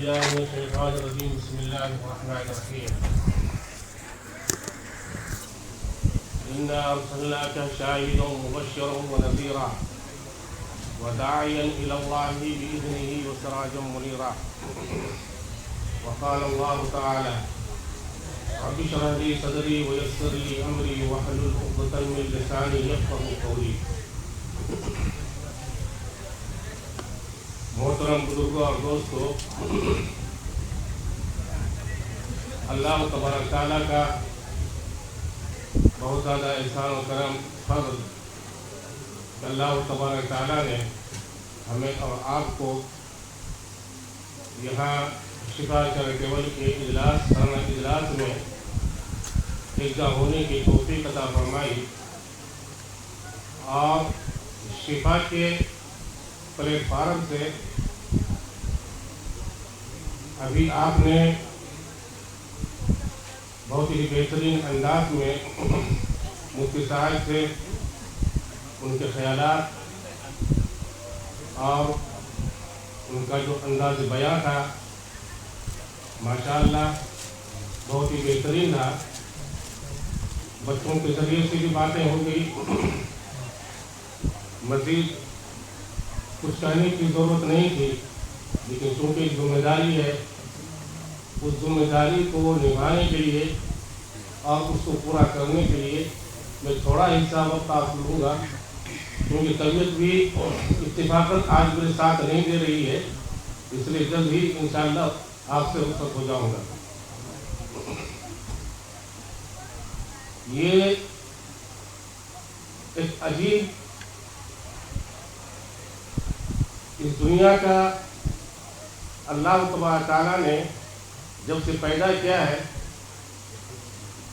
بالله من الشيطان الرجيم بسم الله الرحمن الرحيم إنا أرسلناك شاهدا ومبشرا ونذيرا وداعيا إلى الله بإذنه وسراجا منيرا وقال الله تعالى رب اشرح لي صدري ويسر لي أمري واحلل عقدة من لساني يفقهوا قولي. محترم بزرگوں اور دوستوں، اللہ تبارک تعالیٰ کا بہت زیادہ احسان و کرم فضل، اللہ تبارک تعالیٰ نے ہمیں اور آپ کو یہاں شفا چیریٹیبل کے سالانہ اجلاس میں یکجا ہونے کی توفیق عطا فرمائی اور شفا کے پلیٹ فارم سے ابھی آپ نے بہت ہی بہترین انداز میں مفتی صاحب سے ان کے خیالات اور ان کا جو انداز بیان تھا ماشاءاللہ بہت ہی بہترین تھا. بچوں کے ذریعے سے بھی باتیں ہو گئی. مزید کچھ کہنے کی ضرورت نہیں تھی، لیکن چونکہ ذمہ داری ہے، اس ذمہ داری کو نبھانے کے لیے اور اس کو پورا کرنے کے لیے میں تھوڑا حصہ وقت آپ لوں گا، کیونکہ طبیعت بھی اتفاقاً آج میرے ساتھ نہیں دے رہی ہے، اس لیے جلد ہی انشاءاللہ آپ سے رخصت ہو جاؤں گا. یہ ایک عجیب اس دنیا کا اللہ تبارک تعالیٰ نے جب سے پیدا کیا ہے،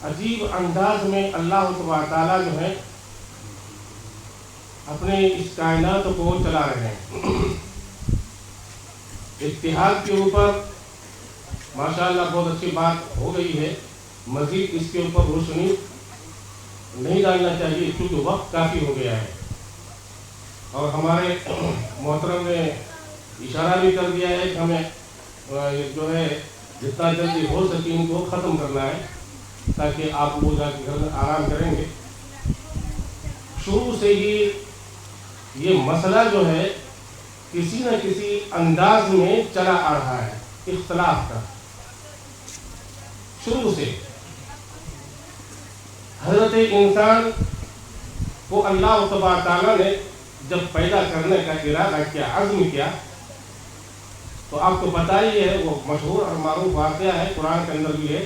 عجیب انداز میں اللہ تبارک تعالیٰ جو ہے اپنے اس کائنات کو چلا رہے ہیں. اتحاد کے اوپر ماشاءاللہ بہت اچھی بات ہو گئی ہے، مزید اس کے اوپر روشنی نہیں ڈالنا چاہیے کیونکہ وقت کافی ہو گیا ہے. اور ہمارے محترم نے اشارہ بھی کر دیا ہے کہ ہمیں جو ہے جتنا جلدی ہو سکے ان کو ختم کرنا ہے تاکہ آپ وہ جا کے گھر میں آرام کریں گے. شروع سے ہی یہ مسئلہ جو ہے کسی نہ کسی انداز میں چلا آ رہا ہے، اختلاف کا. شروع سے حضرت انسان کو اللہ تبارک تعالیٰ نے جب پیدا کرنے کا ارادہ کیا، عزم کیا، تو آپ کو پتہ ہی ہے، وہ مشہور اور معروف واقعہ ہے، قرآن کے اندر بھی ہے.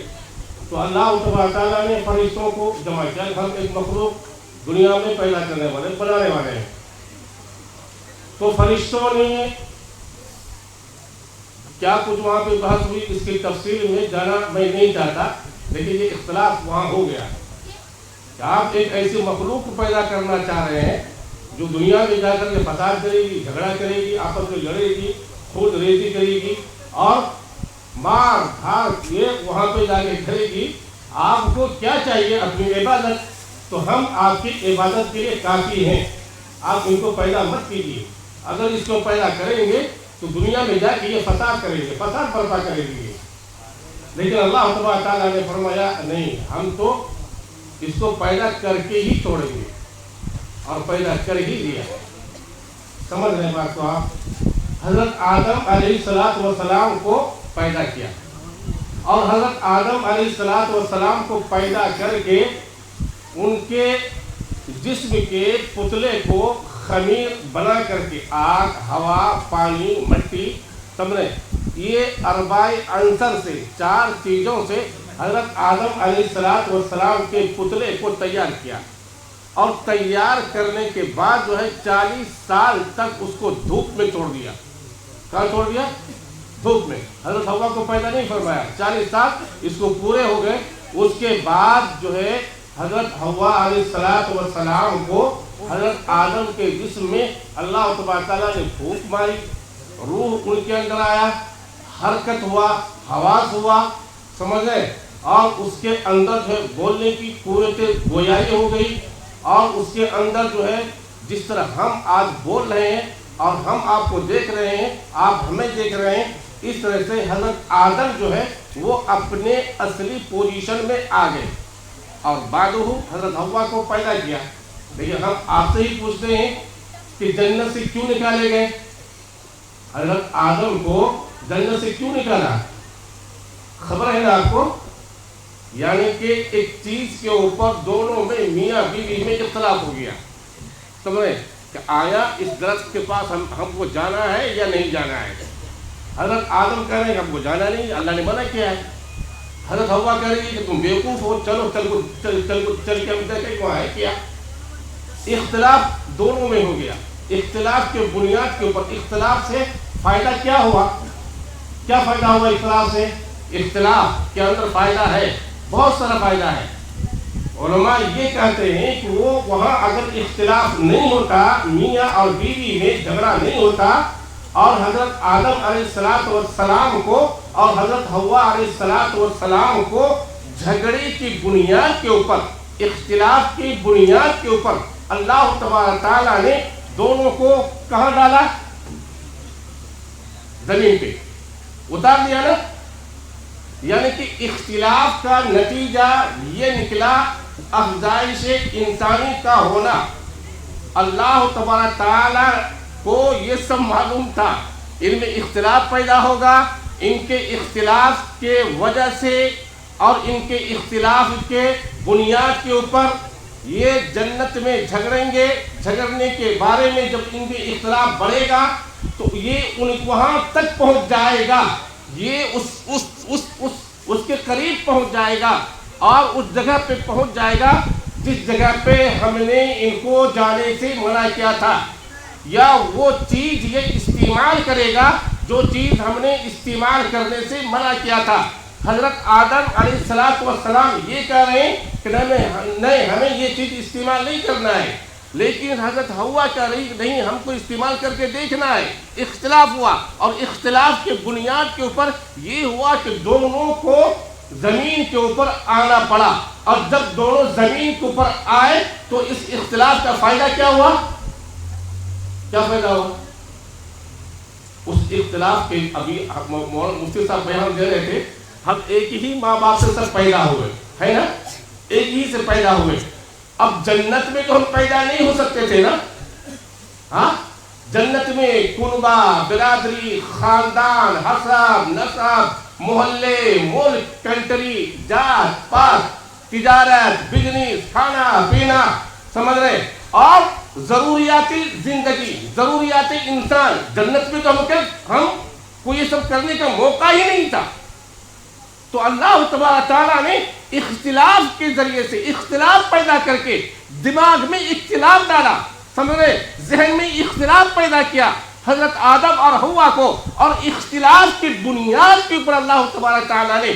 تو اللہ تبارک تعالیٰ نے فرشتوں کو جمع کیا. ہم ایک مخلوق دنیا میں پیدا کرنے والے، بنانے والے ہیں. تو فرشتوں نے کیا کچھ وہاں پہ بحث ہوئی، اس کی تفصیل میں جانا میں نہیں چاہتا، لیکن یہ اختلاف وہاں ہو گیا کہ آپ ایک ایسی مخلوق کو پیدا کرنا چاہ رہے ہیں جو دنیا میں جا کر کے فساد کرے گی، جھگڑا کرے گی، آپس میں لڑے گی، خود ریزی کرے گی اور مار دھاڑ یہ وہاں پہ جا کے کرے گی. آپ کو کیا چاہیے؟ اپنی عبادت. تو ہم آپ کی عبادت کے لیے کافی ہیں، آپ ان کو پیدا مت کیجیے. اگر اس کو پیدا کریں گے تو دنیا میں جا کے یہ فساد کریں گے، فساد برپا کریں گے. لیکن اللہ تبارک تعالیٰ نے فرمایا نہیں، ہم تو اس کو پیدا کر کے ہی چھوڑیں گے، اور پیدا کر ہی دیا. سمجھ رہے بات کو آپ؟ حضرت آدم علیہ السلام کو پیدا کیا اور حضرت آدم علیہ السلام کو پیدا کر کے ان کے جسم کے پتلے کو خمیر بنا کر کے آگ، ہوا، پانی، مٹی، سمجھے، یہ اربع عنصر سے، 4 چیزوں سے حضرت آدم علیہ السلام کے پتلے کو تیار کیا. اور تیار کرنے کے بعد جو ہے 40 سال تک اس کو دھوپ میں چھوڑ دیا. کہاں چھوڑ دیا؟ دھوپ میں. حضرت حوا کو پیدا نہیں فرمایا. 40 سال اس کو پورے ہو گئے. اس کے بعد جو ہے حضرت حوا علیہ السلام کو حضرت آدم کے جسم میں اللہ تبارک تعالیٰ نے پھونک ماری، روح ان کے اندر آیا، حرکت ہوا، حواس ہوا، سمجھ گئے، اور اس کے اندر جو ہے بولنے کی قوت گویائی ہو گئی. اور اس کے اندر جو ہے جس طرح ہم آج بول رہے ہیں اور ہم آپ کو دیکھ رہے ہیں، آپ ہمیں دیکھ رہے ہیں، اس طرح سے حضرت آدم جو ہے وہ اپنے اصلی پوزیشن میں آ گئے اور بعد حضرت حوا کو پیدا کیا. لیکن ہم آپ سے ہی پوچھتے ہیں کہ جنت سے کیوں نکالے گئے؟ حضرت آدم کو جنت سے کیوں نکالا؟ خبر ہے نا آپ کو؟ یعنی کہ ایک چیز کے اوپر دونوں میں میاں بیوی میں اختلاف ہو گیا. سمجھے کہ آیا اس درخت کے پاس ہم کو جانا ہے یا نہیں جانا ہے؟ حضرت آدم کہہ رہے ہیں کہ ہم کو جانا نہیں، اللہ نے منع کیا ہے. حضرت حوا کہہ رہی ہے کہ تم بیوقوف ہو، چلو چل کے ہم دیکھیں وہاں ہے کیا. اختلاف دونوں میں ہو گیا. اختلاف کے بنیاد کے اوپر اختلاف سے فائدہ کیا ہوا؟ کیا فائدہ ہوا اختلاف سے؟ اختلاف کے اندر فائدہ ہے، بہت سارا فائدہ ہے. علماء یہ کہتے ہیں کہ وہ وہاں اگر اختلاف نہیں ہوتا، میاں اور بیوی میں جھگڑا نہیں ہوتا، اور حضرت آدم علیہ السلام کو اور حضرت حوا علیہ السلام کو جھگڑے کی بنیاد کے اوپر، اختلاف کی بنیاد کے اوپر اللہ تبارک تعالیٰ نے دونوں کو کہاں ڈالا؟ زمین پہ اتار دیا نا. یعنی کہ اختلاف کا نتیجہ یہ نکلا، افزائش انسانی کا ہونا. اللہ تبارک تعالیٰ کو یہ سب معلوم تھا ان میں اختلاف پیدا ہوگا، ان کے اختلاف کے وجہ سے اور ان کے اختلاف کے بنیاد کے اوپر یہ جنت میں جھگڑیں گے. جھگڑنے کے بارے میں جب ان کے اختلاف بڑھے گا تو یہ وہاں تک پہنچ جائے گا، یہ اس کے قریب پہنچ جائے گا اور اس جگہ پہ پہنچ جائے گا جس جگہ پہ ہم نے ان کو جانے سے منع کیا تھا، یا وہ چیز یہ استعمال کرے گا جو چیز ہم نے استعمال کرنے سے منع کیا تھا. حضرت آدم علیہ السلام یہ کہہ رہے ہیں کہ نہیں ہمیں یہ چیز استعمال نہیں کرنا ہے، لیکن حضرت حوا کہہ رہی کہ نہیں ہم کو استعمال کر کے دیکھنا ہے. اختلاف ہوا اور اختلاف کے بنیاد کے اوپر یہ ہوا کہ دونوں کو زمین کے اوپر آنا پڑا، اور جب دونوں زمین کے اوپر آئے تو اس اختلاف کا فائدہ کیا ہوا؟ کیا فائدہ ہوا؟ اس اختلاف کے ابھی مفتی صاحب بیان دے رہے تھے، ہم ایک ہی ماں باپ سے سب پیدا ہوئے ہے نا، ایک ہی سے پیدا ہوئے. اب جنت میں تو ہم پیدا نہیں ہو سکتے تھے نا. ہاں جنت میں کنبہ، برادری، خاندان، حسب، نسب، محلے، ملک، کنٹری، جات پات، تجارت، بزنس، کھانا پینا، سمجھ رہے، اور ضروریاتی زندگی، ضروریات انسان. جنت میں تو ہم کو یہ سب کرنے کا موقع ہی نہیں تھا. تو اللہ تبارک تعالیٰ نے اختلاف کے ذریعے سے اختلاف پیدا کر کے دماغ میں اختلاف ڈالا، سمجھ رہے، ذہن میں اختلاف پیدا کیا حضرت آدم اور حوا کو، اور اختلاف کی بنیاد کے اوپر اللہ تبارک تعالیٰ نے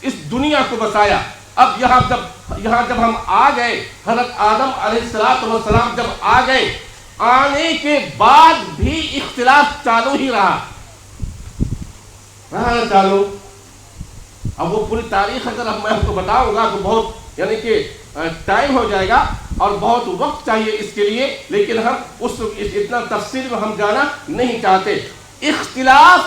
اس دنیا کو بسایا. اب یہاں جب ہم آ گئے، حضرت آدم علیہ السلام جب آ گئے، آنے کے بعد بھی اختلاف چالو ہی رہا چالو. اب وہ پوری تاریخ اگر میں آپ کو بتاؤں گا تو بہت یعنی کہ ٹائم ہو جائے گا اور بہت وقت چاہیے اس کے لیے، لیکن ہم اتنا تفصیل میں ہم جانا نہیں چاہتے. اختلاف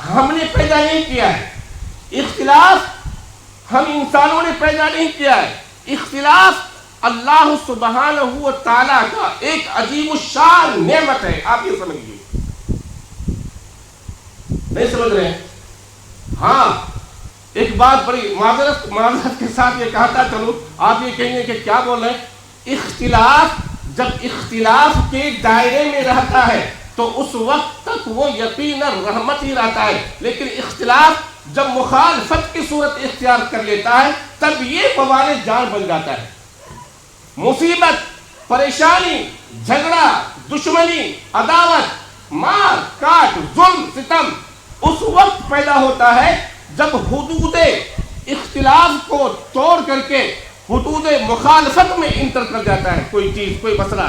ہم نے پیدا نہیں کیا ہے، اختلاف ہم انسانوں نے پیدا نہیں کیا ہے. اختلاف اللہ سبحانہ و تعالیٰ کا ایک عظیم الشان نعمت ہے. آپ یہ سمجھیے، نہیں سمجھ رہے ہیں؟ ہاں ایک بات بڑی معذرت کے ساتھ یہ کہتا چلو، آپ یہ کہیں گے کہ کیا بول رہے ہیں. اختلاف جب اختلاف کے دائرے میں رہتا ہے تو اس وقت تک وہ یقیناً رحمت ہی رہتا ہے، لیکن اختلاف جب مخالفت کی صورت اختیار کر لیتا ہے تب یہ بوال جان بن جاتا ہے. مصیبت، پریشانی، جھگڑا، دشمنی، عداوت، مار کاٹ، ظلم، ستم اس وقت پیدا ہوتا ہے جب حدود اختلاف کو توڑ کر کے حدود مخالفت میں انٹر کر جاتا ہے کوئی چیز، کوئی مسئلہ.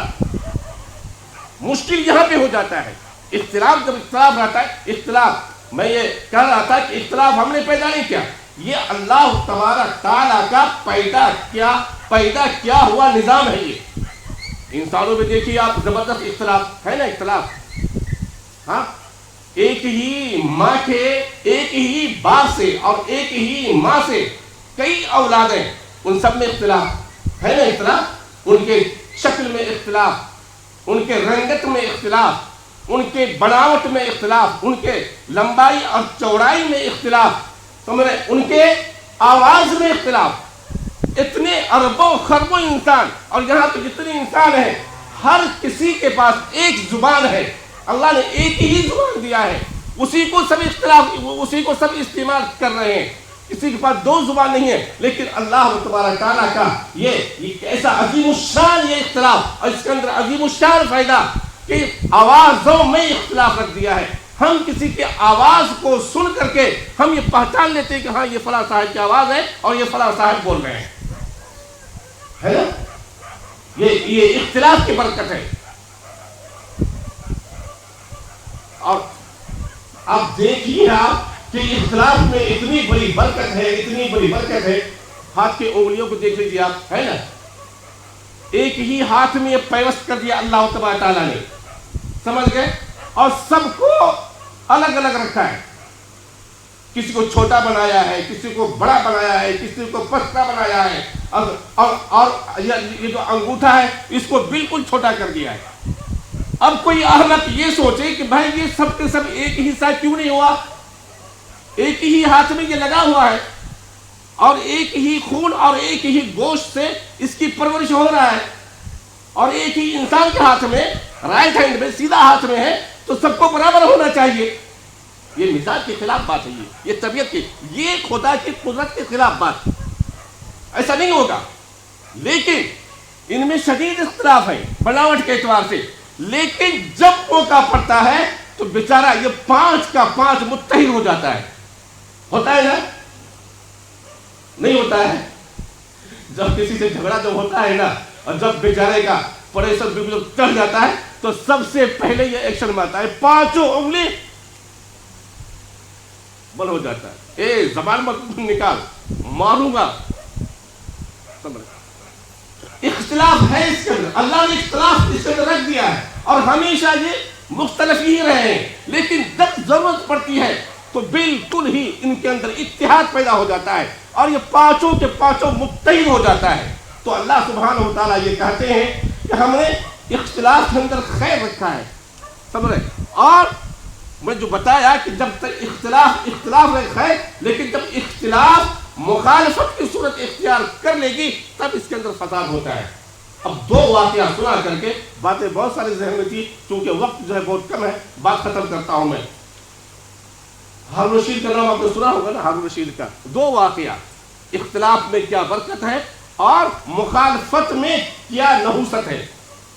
مشکل یہاں پہ ہو جاتا ہے. اختلاف جب اختلاف رہتا ہے، اختلاف میں یہ کہہ رہا تھا کہ اختلاف ہم نے پیدا نہیں کیا، یہ اللہ تبارک تعالیٰ کا پیدا کیا ہوا نظام ہے. یہ انسانوں میں دیکھیے آپ، زبردست اختلاف ہے نا، اختلاف. ہاں ایک ہی ماں کے ایک ہی باپ سے اور ایک ہی ماں سے کئی اولادیں، ان سب میں اختلاف ہے نا، اختلاف ان کے شکل میں اختلاف، ان کے رنگت میں اختلاف، ان کے بناوٹ میں اختلاف، ان کے لمبائی اور چوڑائی میں اختلاف، سمجھے، ان کے آواز میں اختلاف، اتنے اربوں خربوں انسان، اور یہاں پہ جتنے انسان ہیں ہر کسی کے پاس ایک زبان ہے، اللہ نے ایک ہی زبان دیا ہے، اسی کو سب اختلاف، اسی کو سب استعمال کر رہے ہیں، کسی کے پاس دو زبان نہیں ہے، لیکن اللہ تبارک تعالیٰ کا یہ ایسا عظیم الشان یہ اختلاف، اور اس کے اندر عظیم الشان فائدہ کہ آوازوں میں اختلاف رکھ دیا ہے۔ ہم کسی کی آواز کو سن کر کے ہم یہ پہچان لیتے ہیں کہ ہاں یہ فلاں صاحب کی آواز ہے اور یہ فلاں صاحب بول رہے ہیں، ہے نا؟ یہ اختلاف کی برکت ہے۔ اور اب دیکھیے آپ کہ اختلاف میں اتنی بڑی برکت ہے، اتنی بڑی برکت ہے، ہاتھ کی انگلیوں کو دیکھ لیجیے آپ، ہے نا، ایک ہی ہاتھ میں یہ پیوست کر دیا اللہ تبارک تعالیٰ نے، سمجھ گئے، اور سب کو الگ الگ رکھا ہے، کسی کو چھوٹا بنایا ہے، کسی کو بڑا بنایا ہے، کسی کو پتلا بنایا ہے، اور یہ جو انگوٹھا ہے اس کو بالکل چھوٹا کر دیا ہے۔ اب کوئی احمق یہ سوچے کہ بھائی یہ سب کے سب ایک ہی ساتھ کیوں نہیں ہوا، ایک ہی ہاتھ میں یہ لگا ہوا ہے، اور ایک ہی خون اور ایک ہی گوشت سے اس کی پرورش ہو رہا ہے، اور ایک ہی انسان کے ہاتھ میں، رائٹ ہینڈ میں، سیدھا ہاتھ میں ہے، تو سب کو برابر ہونا چاہیے۔ یہ مزاج کے خلاف بات ہے، یہ طبیعت کی، یہ خدا کی قدرت کے خلاف بات، ایسا نہیں ہوگا۔ لیکن ان میں شدید اختلاف ہے بناوٹ کے اعتبار سے، لیکن جب موقع پڑتا ہے تو بیچارہ یہ 5 کا 5 متحد ہو جاتا ہے، ہوتا ہے نا؟ نہیں ہوتا ہے؟ جب کسی سے جھگڑا جب ہوتا ہے نا، اور جب بیچارے کا پریشر بالکل چڑھ جاتا ہے تو سب سے پہلے یہ ایکشن میں آتا ہے، 5 انگلی بند ہو جاتا ہے، اے زبان مت نکال، ماروں گا۔ اختلاف ہے اس کے اندر، اللہ نے اختلاف اس کے اندر رکھ دیا ہے، اور ہمیشہ یہ مختلف ہی رہے ہیں، لیکن جب ضرورت پڑتی ہے تو بالکل ہی ان کے اندر اتحاد پیدا ہو جاتا ہے، اور یہ 5 کے 5 متحد ہو جاتا ہے۔ تو اللہ سبحانہ و تعالیٰ یہ کہتے ہیں کہ ہم نے اختلاف کے اندر خیر رکھا ہے، سمجھے، اور میں جو بتایا کہ جب تک اختلاف رکھا ہے، لیکن جب اختلاف مخالفت کی صورت اختیار کر لے گی تب اس کے اندر فساد ہوتا ہے۔ اب 2 واقعہ سنا کر کے، باتیں بہت ساری ذہن میں تھی، چونکہ وقت جو ہے بہت کم ہے، بات ختم کرتا ہوں میں۔ ہارون رشید کا نام آپ نے سنا ہوگا نا، ہارون رشید کا 2 واقعہ، اختلاف میں کیا برکت ہے اور مخالفت میں کیا نحوست ہے۔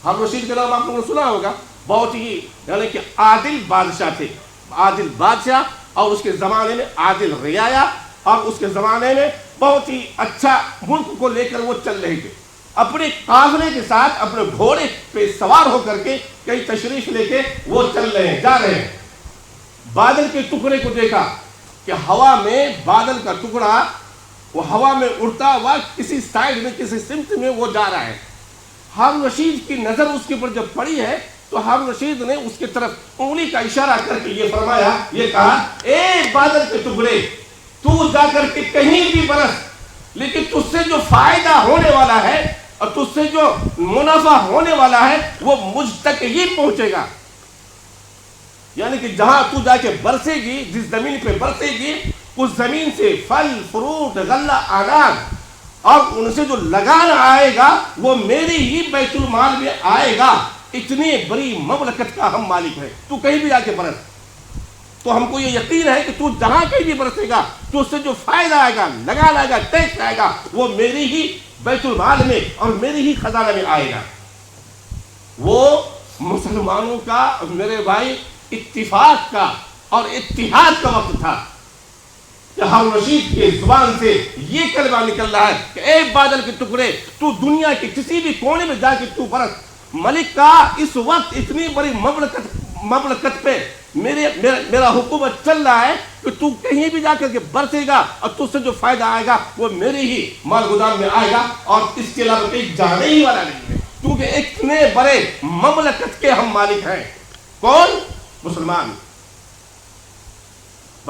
ہارون رشید کا نام آپ نے سنا ہوگا، بہت ہی یعنی کہ عادل بادشاہ تھے، عادل بادشاہ، اور اس کے زمانے میں عادل رعایا، اور اس کے زمانے میں بہت ہی اچھا ملک کو لے کر وہ چل رہے تھے، اپنے قافلے کے ساتھ اپنے گھوڑے پہ سوار ہو کر کے کئی تشریف لے کے وہ چل رہے ہیں، جا رہے ہیں۔ بادل کے ٹکڑے کو دیکھا کہ ہوا میں بادل کا ٹکڑا وہ ہوا میں اڑتا ہوا کسی سائڈ میں، کسی سمت میں وہ جا رہا ہے۔ ہارون رشید کی نظر اس کے اوپر جب پڑی ہے تو ہارون رشید نے اس کی طرف انگلی کا اشارہ کر کے یہ فرمایا، یہ کہا، اے بادل کے ٹکڑے، تو جا کر کے کہیں بھی برس، لیکن تجھ سے جو فائدہ ہونے والا ہے اور تجھ سے جو منافع ہونے والا ہے وہ مجھ تک ہی پہنچے گا۔ یعنی کہ جہاں تو جا کے برسے گی، جس زمین پہ برسے گی، اس زمین سے پھل، فروٹ، غلہ، اناج، اور ان سے جو لگان آئے گا وہ میری ہی بیت المال میں آئے گا۔ اتنی بڑی مملکت کا ہم مالک ہیں، تو کہیں بھی جا کے برس، تو ہم کو یہ یقین ہے کہ تو جہاں کہیں بھی برسے گا تو اس سے جو فائدہ آئے گا، لگان آئے گا، ٹیکس آئے گا، وہ میری ہی بیت المال میں اور میری ہی خزانہ میں آئے گا۔ وہ مسلمانوں کا، میرے بھائی، اتفاق کا اور اتحاد کا وقت تھا کہ ہارون رشید کے زبان سے یہ کلمہ نکل رہا ہے کہ اے بادل کے ٹکڑے، تو دنیا کے کسی بھی کونے میں جا کے تو برس، ملک کا اس وقت اتنی بڑی مملکت پہ میرا حکومت چل رہا ہے کہ تو کہیں بھی جا کر کے برسے گا اور تجھ سے جو فائدہ آئے گا وہ میرے ہی مال گودام میں آئے گا، اور اس کے علاوہ کہیں جانے ہی والا نہیں ہے، کیونکہ اتنے بڑے مملکت کے ہم مالک ہیں۔ کون؟ مسلمان۔